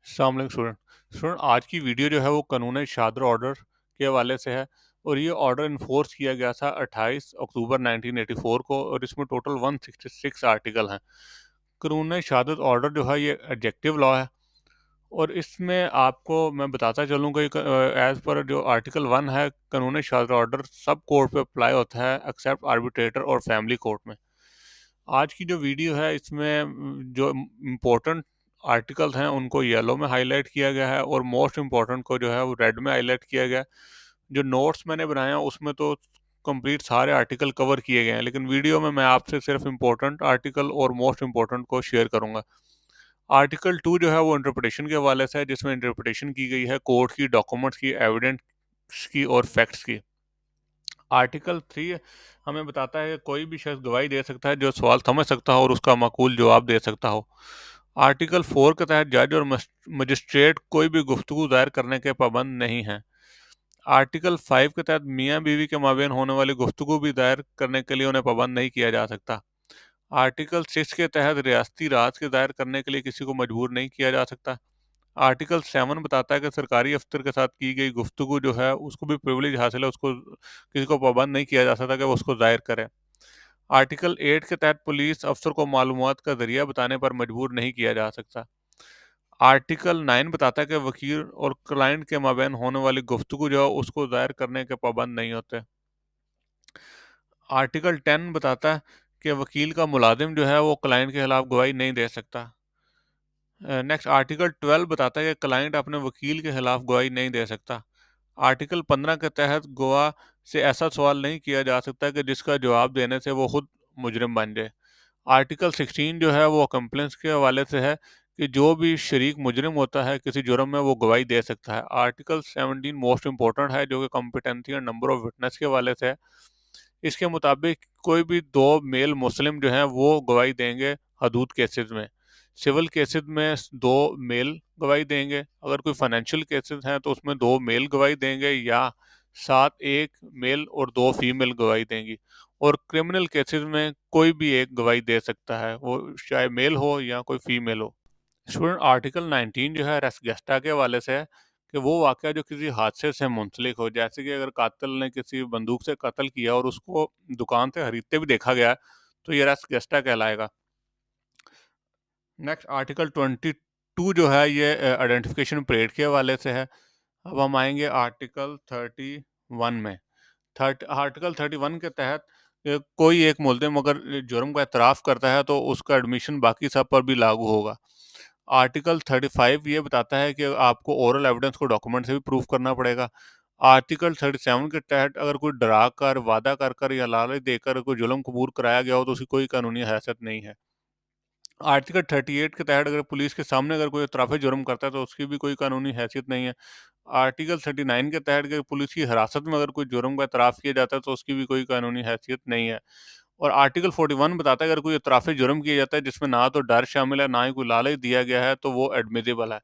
अस्सलाम वालेकुम स्टूडेंट आज की वीडियो जो है वो कानून शादर ऑर्डर के हवाले से है। और ये ऑर्डर इन्फोर्स किया गया था 28 अक्टूबर 1984 को, और इसमें टोटल 166 आर्टिकल हैं। कानून शादत ऑर्डर जो है ये एडजेक्टिव लॉ है, और इसमें आपको मैं बताता चलूँ कि एज़ पर जो आर्टिकल 1 है, कानून शादत ऑर्डर सब कोर्ट पे अप्लाई होता है एक्सेप्ट आर्बिट्रेटर और फैमिली कोर्ट में। आज की जो वीडियो है इसमें जो इम्पोर्टेंट आर्टिकल्स हैं उनको येलो में हाईलाइट किया गया है, और मोस्ट इम्पोर्टेंट को जो है वो रेड में हाईलाइट किया गया है। जो नोट्स मैंने बनाए हैं उसमें तो कंप्लीट सारे आर्टिकल कवर किए गए हैं, लेकिन वीडियो में मैं आपसे सिर्फ इम्पोर्टेंट आर्टिकल और मोस्ट इम्पोर्टेंट को शेयर करूंगा। आर्टिकल 2 जो है वो इंटरप्रिटेशन के हवाले से है, जिसमें इंटरप्रिटेशन की गई है कोर्ट की, डॉक्यूमेंट्स की, एविडेंस की और फैक्ट्स की। आर्टिकल 3 हमें बताता है कि कोई भी शख्स गवाही दे सकता है जो सवाल समझ सकता हो और उसका माकूल जवाब दे सकता हो। आर्टिकल 4 के तहत जज और मजिस्ट्रेट कोई भी गुफ्तगू दायर करने के पाबंद नहीं हैं। आर्टिकल 5 के तहत मियाँ बीवी के माबेन होने वाली गुफ्तगू भी दायर करने के लिए उन्हें पाबंद नहीं किया जा सकता। आर्टिकल 6 के तहत रियासती राज के दायर करने के लिए किसी को मजबूर नहीं किया जा सकता। आर्टिकल 7 बताता है कि सरकारी अफसर के साथ की गई गुफ्तगू जो है उसको भी प्रिविलेज हासिल है, उसको किसी को पाबंद नहीं किया जा सकता कि वो उसको दायर करे। आर्टिकल 8 के तहत पुलिस अफसर को मालूमात का जरिया बताने पर मजबूर नहीं किया जा सकता। आर्टिकल 9 बताता है कि वकील और क्लाइंट के माबैन होने वाली गुफ्तगू जो है उसको दायर करने के पाबंद नहीं होते। आर्टिकल 10 बताता है कि वकील का मुलाजिम जो है वो क्लाइंट के खिलाफ गवाही नहीं दे सकता। नेक्स्ट आर्टिकल 12 बताता है कि क्लाइंट अपने वकील के खिलाफ गवाही नहीं दे सकता। आर्टिकल 15 के तहत गवाह से ऐसा सवाल नहीं किया जा सकता कि जिसका जवाब देने से वो खुद मुजरिम बन जाए। आर्टिकल 16 जो है वो कंप्लेंट्स के हवाले से है कि जो भी शरीक मुजरिम होता है किसी जुर्म में वो गवाही दे सकता है। आर्टिकल 17 मोस्ट इंपॉर्टेंट है, जो कि कॉम्पिटेंसी और नंबर ऑफ विटनेस के हवाले से है। इसके मुताबिक कोई भी दो मेल मुस्लिम जो हैं वो गवाही देंगे हदूद केसेस में। सिविल केसेस में दो मेल गवाही देंगे, अगर कोई फाइनेंशियल केसेस हैं तो उसमें दो मेल गवाही देंगे, या साथ एक मेल और दो फीमेल गवाही देंगी। और क्रिमिनल केसेस में कोई भी एक गवाही दे सकता है, वो चाहे मेल हो या कोई फीमेल हो। स्टूडेंट आर्टिकल 19 जो है रेस्गेस्टा के हवाले से है कि वो वाक़या जो किसी हादसे से मुंसलिक हो, जैसे कि अगर कातिल ने किसी बंदूक से कत्ल किया और उसको दुकान से खरीदते भी देखा गया, तो ये रेस्गेस्टा कहलाएगा। नेक्स्ट आर्टिकल 22 जो है ये आइडेंटिफिकेशन परेड के हवाले से है। अब हम आएंगे आर्टिकल 31 में। आर्टिकल 31 के तहत कोई एक मुल्ज़िम अगर जुर्म का एतराफ़ करता है तो उसका एडमिशन बाकी सब पर भी लागू होगा। आर्टिकल 35 ये बताता है कि आपको ओरल एविडेंस को डॉक्यूमेंट से भी प्रूफ करना पड़ेगा। आर्टिकल 37 के तहत अगर कोई डरा कर, वादा कर कर या लालच देकर कोई जुल्म कबूल कराया गया हो तो उसकी कोई कानूनी हैसियत नहीं है। आर्टिकल 38 के तहत अगर पुलिस के सामने अगर कोई इतराफ़ी जुर्म करता है तो उसकी भी कोई कानूनी हैसियत नहीं है। आर्टिकल 39 के तहत अगर पुलिस की हिरासत में अगर कोई जुर्म का इतराफ़ किया जाता है तो उसकी भी कोई कानूनी हैसियत नहीं है। और आर्टिकल 41 बताता है अगर कोई इतराफ़ी जुर्म किया जाता है जिसमें ना तो डर शामिल है, ना ही कोई लालच दिया गया है, तो वो एडमिसिबल है।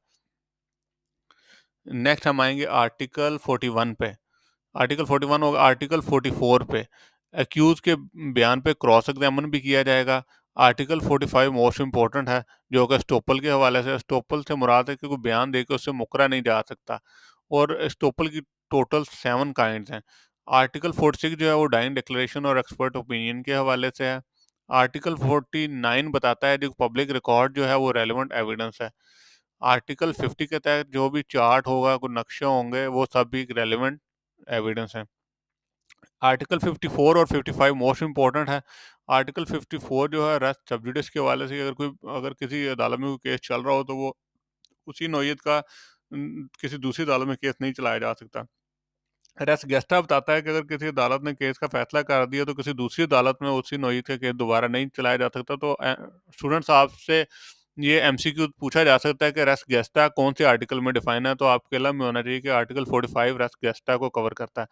नेक्स्ट हम आएँगे आर्टिकल 41 पे। आर्टिकल 41 और आर्टिकल 44 पे एक्यूज के बयान पे क्रॉस एग्जामिन भी किया जाएगा। आर्टिकल 45 मोस्ट इंपॉर्टेंट है, जो कि स्टोपल के हवाले से। स्टोपल से मुराद है कि कोई बयान देकर उससे मुकरा नहीं जा सकता, और स्टोपल की टोटल 7 काइंड्स हैं। आर्टिकल 46 जो है वो डाइंग डिक्लेरेशन और एक्सपर्ट ओपिनियन के हवाले से है। आर्टिकल 49 बताता है जो पब्लिक रिकॉर्ड जो है वो रेलिवेंट एविडेंस है। आर्टिकल 50 के तहत जो भी चार्ट होगा, कोई नक्शे होंगे, वो सब भी रेलिवेंट एविडेंस है। आर्टिकल 54 और 55 मोस्ट इंपॉर्टेंट है। आर्टिकल 54 जो है रेस्ट सब्जुडिस के हवाले से, अगर किसी अदालत में कोई केस चल रहा हो तो वो उसी नौयत का किसी दूसरी अदालत में केस नहीं चलाया जा सकता। रेस्ट गेस्टा बताता है कि अगर किसी अदालत ने केस का फैसला कर दिया तो किसी दूसरी अदालत में उसी नौयत का केस दोबारा नहीं चलाया जा सकता। तो स्टूडेंट्स आपसे ये एमसीक्यू पूछा जा सकता है कि रेस्ट गेस्टा कौन से आर्टिकल में डिफाइन है, तो आपके इल्म में होना चाहिए कि आर्टिकल 45 रेस्ट गेस्टा को कवर करता है।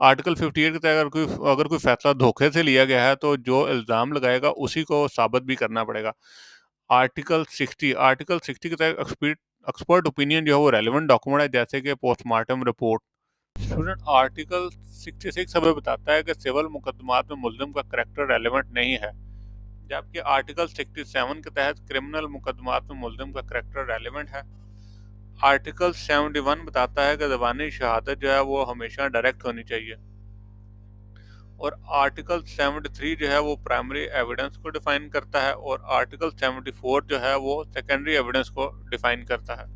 आर्टिकल 58 के तहत अगर कोई फैसला धोखे से लिया गया है तो जो इल्ज़ाम लगाएगा उसी को साबित भी करना पड़ेगा। आर्टिकल 60 के तहत एक्सपर्ट ओपिनियन जो है वो रेलिवेंट डॉक्यूमेंट है, जैसे कि पोस्टमार्टम रिपोर्ट। स्टूडेंट आर्टिकल 66 हमें बताता है कि सिविल मुकदमात में मुल्ज़िम का करैक्टर रेलिवेंट नहीं है, जबकि आर्टिकल 67 के तहत क्रिमिनल मुकदमात में मुल्ज़िम का करैक्टर रेलिवेंट है। आर्टिकल 71 बताता है कि ज़बानी शहादत जो है वो हमेशा डायरेक्ट होनी चाहिए। और आर्टिकल 73 जो है वो प्राइमरी एविडेंस को डिफाइन करता है, और आर्टिकल 74 जो है वो सेकेंडरी एविडेंस को डिफाइन करता है।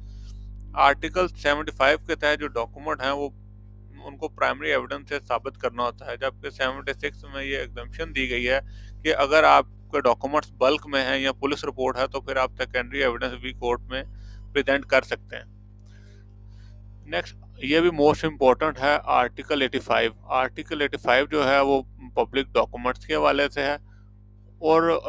आर्टिकल 75 के तहत जो डॉक्यूमेंट हैं वो उनको प्राइमरी एविडेंस से साबित करना होता है, जबकि 76 में ये एग्जम्पशन दी गई है कि अगर आपके डॉक्यूमेंट्स बल्क में हैं या पुलिस रिपोर्ट है तो फिर आप सेकेंडरी एविडेंस भी कोर्ट में प्रेजेंट कर सकते हैं। नेक्स्ट, ये भी मोस्ट इम्पोर्टेंट है, आर्टिकल 85। आर्टिकल 85 जो है वो पब्लिक डॉक्यूमेंट्स के हवाले से है, और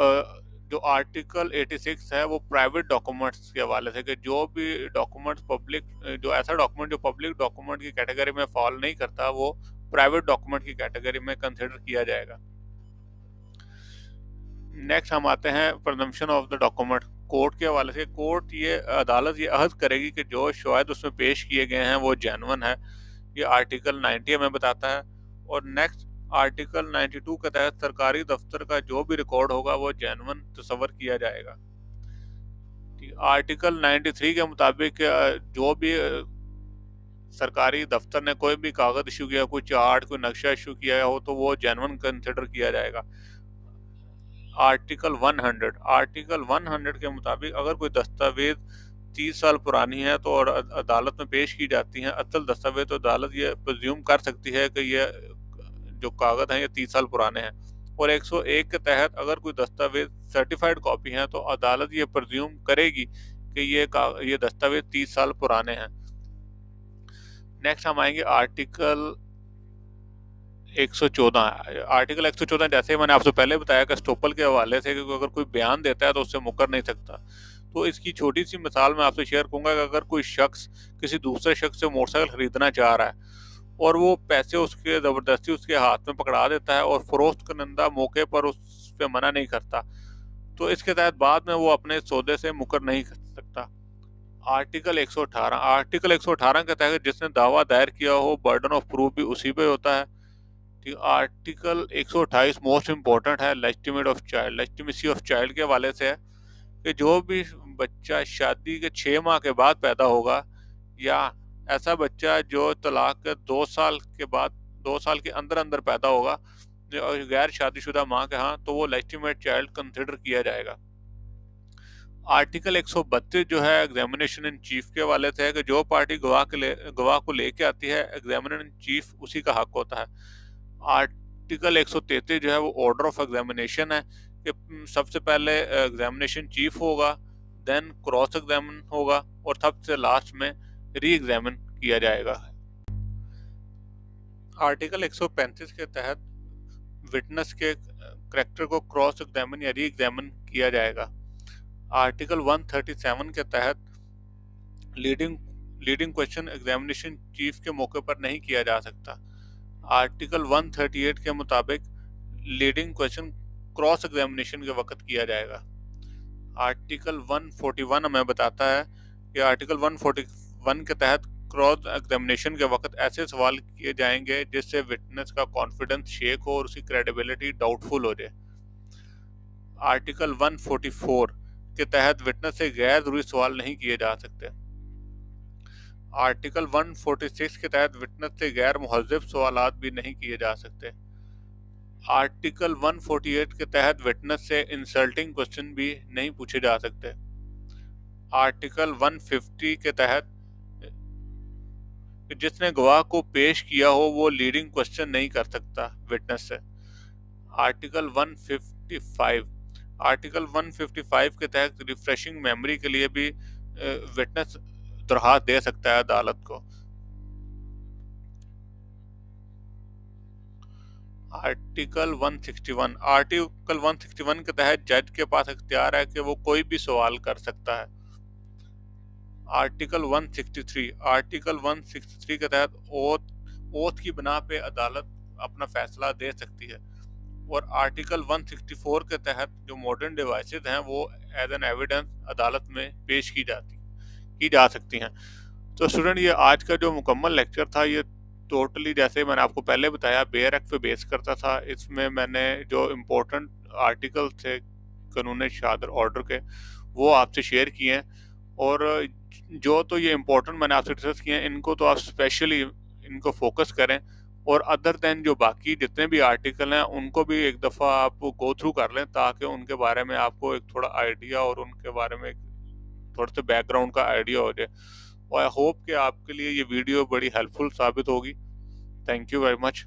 जो आर्टिकल 86 है वो प्राइवेट डॉक्यूमेंट्स के हवाले से, कि जो भी डॉक्यूमेंट्स पब्लिक, जो ऐसा डॉक्यूमेंट जो पब्लिक डॉक्यूमेंट की कैटेगरी में फॉल नहीं करता वो प्राइवेट डॉक्यूमेंट की कैटेगरी में कंसिडर किया जाएगा। नेक्स्ट हम आते हैं presumption of the document. Court के हवाले से कोर्ट ये अदालत ये अहद करेगी कि जो शवाहिद उसमें पेश किए गए हैं वो जेन्युइन है, ये आर्टिकल 90 में बताता है। और नेक्स्ट, आर्टिकल 92 के तहत सरकारी दफ्तर का जो भी रिकॉर्ड होगा वो जेन्युइन तस्वर किया जाएगा। आर्टिकल 93 के मुताबिक जो भी सरकारी दफ्तर ने कोई भी कागज इशू किया, कोई चार्ट, कोई नक्शा इशू किया हो तो वो जेन्युइन कंसिडर किया जाएगा। आर्टिकल 100 के मुताबिक अगर कोई दस्तावेज 30 साल पुरानी है तो और अदालत में पेश की जाती हैं असल दस्तावेज, तो अदालत ये प्रिज्यूम कर सकती है कि ये जो कागज हैं ये 30 साल पुराने हैं। और 101 के तहत अगर कोई दस्तावेज सर्टिफाइड कॉपी है तो अदालत ये प्रिज्यूम करेगी कि ये दस्तावेज 30 साल पुराने हैं। नेक्स्ट हम आएंगे आर्टिकल 114। आर्टिकल 114 जैसे मैंने आपसे पहले बताया कि स्टोपल के हवाले से, क्योंकि अगर कोई बयान देता है तो उससे मुकर नहीं सकता। तो इसकी छोटी सी मिसाल मैं आपसे शेयर करूंगा कि अगर कोई शख्स किसी दूसरे शख्स से मोटरसाइकिल खरीदना चाह रहा है और वो पैसे उसके ज़बरदस्ती उसके हाथ में पकड़ा देता है और फरोख्त करने मौके पर उस पर मना नहीं करता, तो इसके तहत बाद में वो अपने सौदे से मुकर नहीं कर सकता। आर्टिकल 118 के तहत जिसने दावा दायर किया हो बर्डन ऑफ प्रूफ भी उसी पे होता है। आर्टिकल 128 मोस्ट इम्पोर्टेंट है, लेजिटिमेसी ऑफ चाइल्ड के हवाले से है कि जो भी बच्चा शादी के 6 माह के बाद पैदा होगा या ऐसा बच्चा जो तलाक के 2 साल के बाद 2 साल के अंदर अंदर पैदा होगा गैर शादीशुदा माँ के, हाँ, तो वो लेजिटिमेट चाइल्ड कंसिडर किया जाएगा। आर्टिकल 132 जो है एग्जामिनेशन इन चीफ के हवाले से है कि जो पार्टी गवाह को लेके आती है एग्जामिनर इन चीफ उसी का हक होता है। आर्टिकल 133 जो है वो ऑर्डर ऑफ एग्जामिनेशन है कि सबसे पहले एग्जामिनेशन चीफ होगा, देन क्रॉस एग्जामिन होगा और सबसे लास्ट में री एग्जामिन किया जाएगा। आर्टिकल 135 के तहत विटनेस के करैक्टर को क्रॉस एग्जामिन या री एग्जामिन किया जाएगा। आर्टिकल 137 के तहत लीडिंग क्वेश्चन एग्जामिनेशन चीफ के मौके पर नहीं किया जा सकता। आर्टिकल 138 के मुताबिक लीडिंग क्वेश्चन क्रॉस एग्जामिनेशन के वक्त किया जाएगा। आर्टिकल 141 हमें बताता है कि आर्टिकल 141 के तहत क्रॉस एग्जामिनेशन के वक्त ऐसे सवाल किए जाएंगे जिससे विटनेस का कॉन्फिडेंस शेक हो और उसकी क्रेडिबिलिटी डाउटफुल हो जाए। आर्टिकल 144 के तहत विटनेस से गैर जरूरी सवाल नहीं किए जा सकते। आर्टिकल 146 के तहत विटनेस से गैर मुहज़्ज़िब सवालात भी नहीं किए जा सकते। आर्टिकल 148 के तहत विटनेस से इंसल्टिंग क्वेश्चन भी नहीं पूछे जा सकते। आर्टिकल 150 के तहत जिसने गवाह को पेश किया हो वो लीडिंग क्वेश्चन नहीं कर सकता विटनेस से। आर्टिकल 155 के तहत रिफ्रेशिंग मेमोरी के लिए भी विटनेस दरखास्त दे सकता है अदालत को। आर्टिकल 161 के तहत जज के पास इख्तियार है कि वो कोई भी सवाल कर सकता है। आर्टिकल 163 के तहत ओथ की बिना पे अदालत अपना फैसला दे सकती है। और आर्टिकल 164 के तहत जो मॉडर्न डिवाइसेस हैं वो एज एन एविडेंस अदालत में पेश की जा सकती हैं। तो स्टूडेंट, ये आज का जो मुकम्मल लेक्चर था ये टोटली, जैसे मैंने आपको पहले बताया, बेयर एक्ट पे बेस करता था। इसमें मैंने जो इम्पोर्टेंट आर्टिकल थे कानून शहादत ऑर्डर के वो आपसे शेयर किए हैं। और जो तो ये इम्पोर्टेंट मैंने आपसे डिस्कस किए हैं, इनको तो आप स्पेशली इनको फोकस करें, और अदर देन जो बाकी जितने भी आर्टिकल हैं उनको भी एक दफ़ा आप गो थ्रू कर लें, ताकि उनके बारे में आपको एक थोड़ा आइडिया और उनके बारे में थोड़े से बैकग्राउंड का आइडिया हो जाए। और आई होप कि आपके लिए ये वीडियो बड़ी हेल्पफुल साबित होगी। Thank you very much.